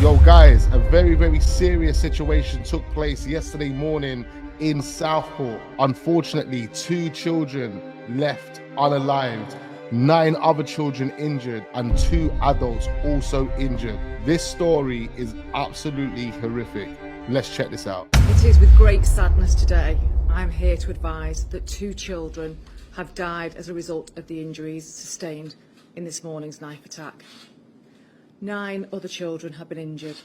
Yo guys, a very serious situation took place yesterday morning in Southport. Unfortunately, 2 children left unalived, 9 other children injured, and 2 adults also injured. This story is absolutely horrific. Let's check this out. It is with great sadness today I am here to advise that 2 children have died as a result of the injuries sustained in this morning's knife attack. 9 other children have been injured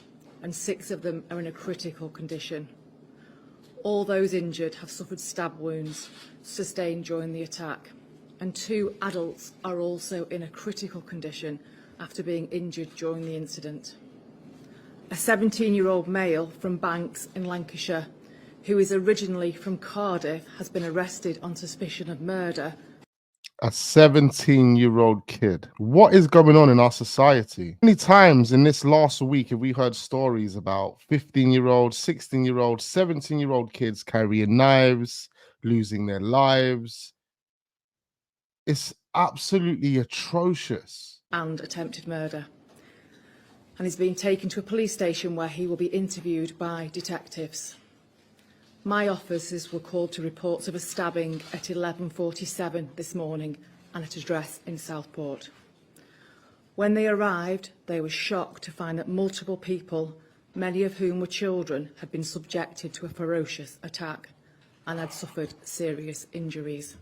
and 6 of them are in a critical condition. All those injured have suffered stab wounds sustained during the attack, and 2 adults are also in a critical condition after being injured during the incident. A 17-year-old male from Banks in Lancashire, who is originally from Cardiff, has been arrested on suspicion of murder. A 17-year-old kid. What is going on in our society? How many times in this last week have we heard stories about 15-year-old, 16-year-old, 17-year-old kids carrying knives, losing their lives? It's absolutely atrocious. And attempted murder. And is being taken to a police station where he will be interviewed by detectives. My officers were called to reports of a stabbing at 11:47 this morning and at an address in Southport. When they arrived, they were shocked to find that multiple people, many of whom were children, had been subjected to a ferocious attack and had suffered serious injuries.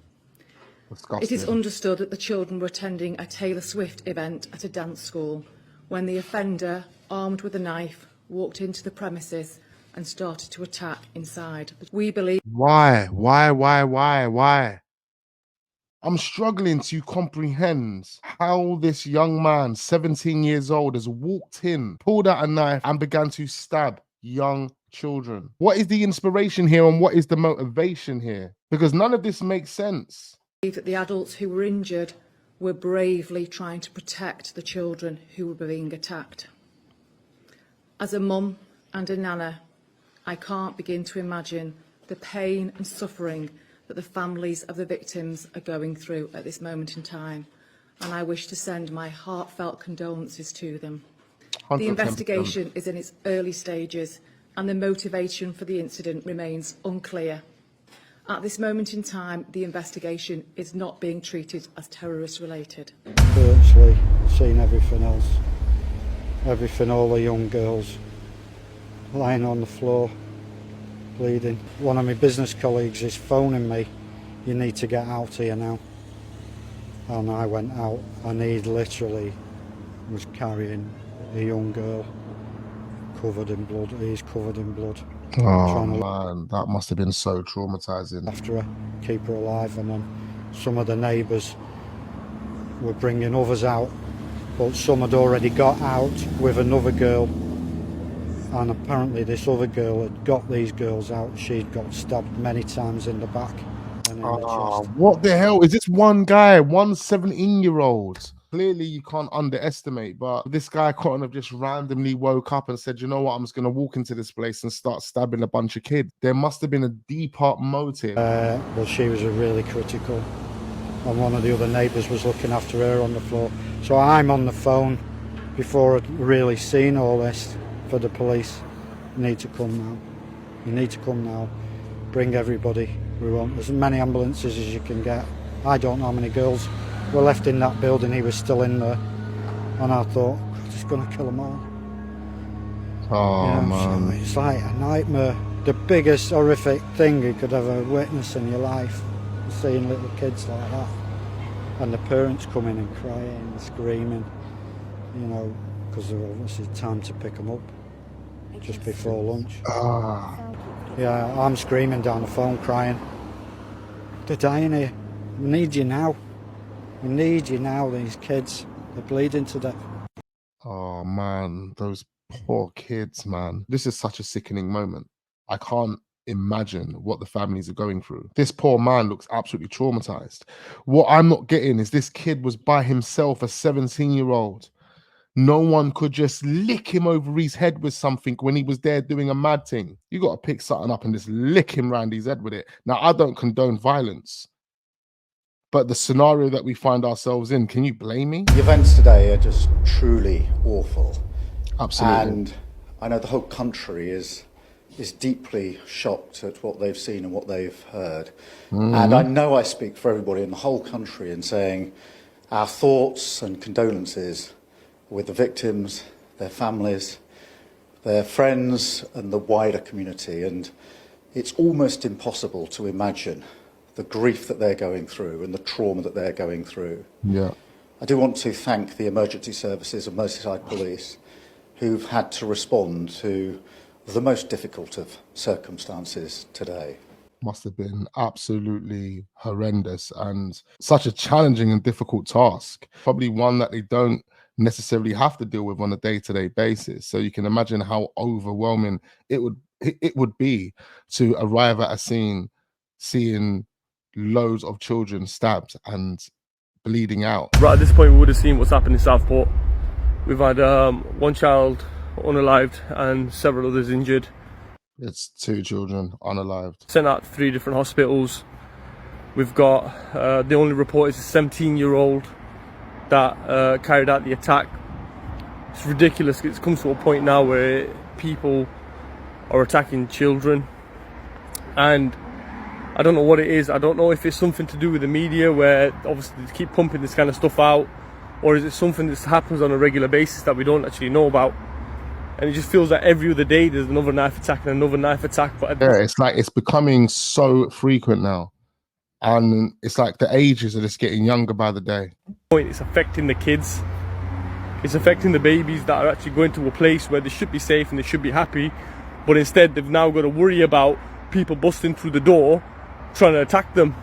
Disgusting. It is understood that the children were attending a Taylor Swift event at a dance school when the offender, armed with a knife, walked into the premises and started to attack inside. We believe... Why? I'm struggling to comprehend how this young man, 17 years old, has walked in, pulled out a knife and began to stab young children. What is the inspiration here and what is the motivation here? Because none of this makes sense. That the adults who were injured were bravely trying to protect the children who were being attacked. As a mum and a nana, I can't begin to imagine the pain and suffering that the families of the victims are going through at this moment in time, and I wish to send my heartfelt condolences to them. 100%. The investigation is in its early stages and the motivation for the incident remains unclear. At this moment in time, the investigation is not being treated as terrorist-related. Virtually seen everything else. Everything, all the young girls lying on the floor, bleeding. One of my business colleagues is phoning me, you need to get out here now. And I went out and he literally was carrying a young girl covered in blood. He's covered in blood. Oh man, that must have been so traumatizing. After her, keep her alive, and then some of the neighbours were bringing others out, but some had already got out with another girl, and apparently this other girl had got these girls out. She'd got stabbed many times in the back and in the chest. What the hell? Is this one guy, one 17-year-old? Clearly you can't underestimate, but this guy couldn't have just randomly woke up and said, you know what, I'm just going to walk into this place and start stabbing a bunch of kids. There must have been a deeper motive. Well, she was really critical, and one of the other neighbours was looking after her on the floor. So I'm on the phone before I'd really seen all this for the police. You need to come now. You need to come now. Bring everybody. We want as many ambulances as you can get. I don't know how many girls were left in that building. He was still in there, and I thought, God, he's going to kill them all. Oh, man. So it's like a nightmare. The biggest horrific thing you could ever witness in your life, seeing little kids like that, and the parents coming and crying and screaming, you know, because there was obviously time to pick them up just before lunch. Yeah, I'm screaming down the phone, crying. They're dying here. We need you now. We need you now, these kids. They're bleeding to death. Oh, man, those poor kids, man. This is such a sickening moment. I can't imagine what the families are going through. This poor man looks absolutely traumatized. What I'm not getting is this kid was by himself, a 17-year-old. No one could just lick him over his head with something when he was there doing a mad thing. You got to pick something up and just lick him round his head with it. Now, I don't condone violence, but the scenario that we find ourselves in, can you blame me? The events today are just truly awful. Absolutely. And I know the whole country is deeply shocked at what they've seen and what they've heard. And I know I speak for everybody in the whole country in saying our thoughts and condolences with the victims, their families, their friends and the wider community. And it's almost impossible to imagine the grief that they're going through and the trauma that they're going through. Yeah. I do want to thank the emergency services of Merseyside Police who've had to respond to the most difficult of circumstances today. Must have been absolutely horrendous and such a challenging and difficult task. Probably one that they don't necessarily have to deal with on a day-to-day basis. So you can imagine how overwhelming it would be to arrive at a scene, seeing loads of children stabbed and bleeding out. Right at this point, we would have seen what's happened in Southport. We've had one child unalived and several others injured. It's 2 children unalived. Sent out to 3 different hospitals. We've got the only report is a 17-year-old that carried out the attack. It's ridiculous. It's come to a point now where people are attacking children, and I don't know what it is. I don't know if it's something to do with the media, where obviously they keep pumping this kind of stuff out, or is it something that happens on a regular basis that we don't actually know about? And it just feels like every other day there's another knife attack and another knife attack. But yeah, it's like it's becoming so frequent now, and it's like the ages are just getting younger by the day. It's affecting the kids. It's affecting the babies that are actually going to a place where they should be safe and they should be happy, but instead they've now got to worry about people busting through the door trying to attack them.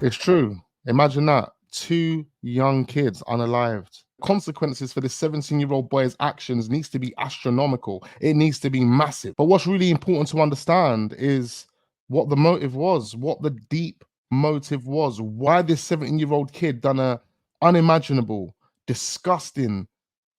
It's true. Imagine that. 2 young kids unalived. Consequences for this 17-year-old boy's actions needs to be astronomical. It needs to be massive. But what's really important to understand is what the motive was, what the deep motive was, why this 17-year-old kid done a unimaginable, disgusting,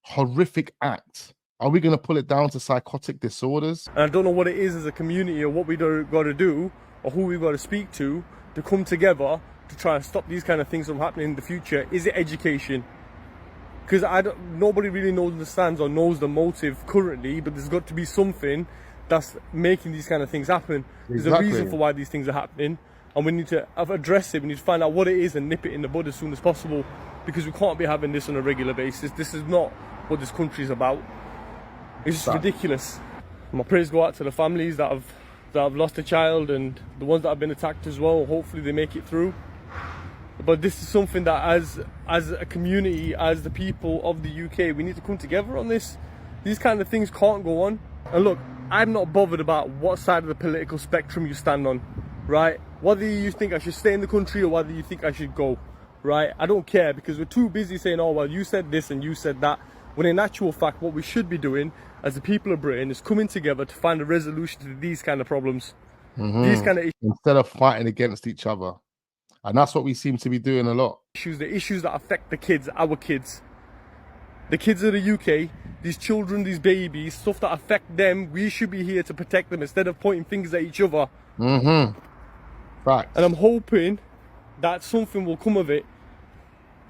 horrific act. Are we going to pull it down to psychotic disorders? And I don't know what it is as a community, or what we got to do, or who we got to speak to come together to try and stop these kind of things from happening in the future. Is it education? Because nobody really understands or knows the motive currently, but there's got to be something that's making these kind of things happen. There's a reason for why these things are happening, and we need to address it. We need to find out what it is and nip it in the bud as soon as possible, because we can't be having this on a regular basis. This is not what this country is about. It's just ridiculous. My prayers go out to the families that have lost a child, and the ones that have been attacked as well. Hopefully they make it through. But this is something that as a community, as the people of the UK, we need to come together on this. These kind of things can't go on. And look, I'm not bothered about what side of the political spectrum you stand on, right? Whether you think I should stay in the country or whether you think I should go, right? I don't care, because we're too busy saying, oh, well, you said this and you said that. When in actual fact, what we should be doing as the people of Britain is coming together to find a resolution to these kind of problems. These kind of issues. Instead of fighting against each other. And that's what we seem to be doing a lot. The issues that affect the kids, our kids. The kids of the UK, these children, these babies, stuff that affect them, we should be here to protect them instead of pointing fingers at each other. Facts. And I'm hoping that something will come of it,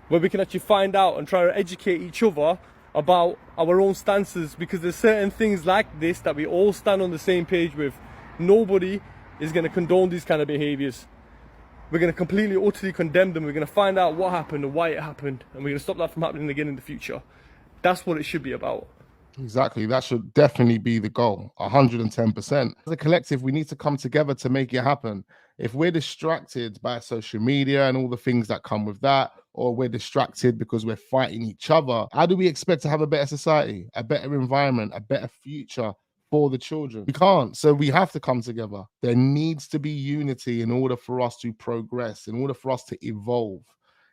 where we can actually find out and try to educate each other about our own stances, because there's certain things like this that we all stand on the same page with. Nobody is going to condone these kind of behaviours. We're going to completely, utterly condemn them. We're going to find out what happened and why it happened, and we're going to stop that from happening again in the future. That's what it should be about. Exactly. That should definitely be the goal. 110%. As a collective, we need to come together to make it happen. If we're distracted by social media and all the things that come with that, or we're distracted because we're fighting each other, how do we expect to have a better society, a better environment, a better future for the children? We can't. So we have to come together. There needs to be unity in order for us to progress, in order for us to evolve.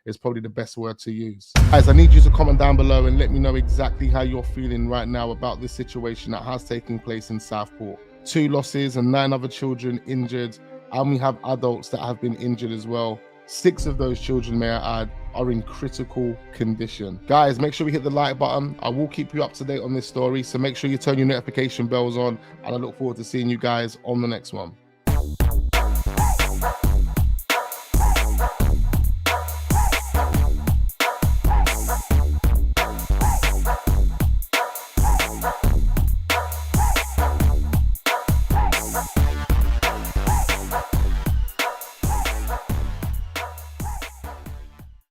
Is probably the best word to use. Guys, I need you to comment down below and let me know exactly how you're feeling right now about this situation that has taken place in Southport. 2 losses and 9 other children injured, and we have adults that have been injured as well. 6 of those children, may I add, are in critical condition. Guys, make sure we hit the like button. I will keep you up to date on this story, so make sure you turn your notification bells on, and I look forward to seeing you guys on the next one.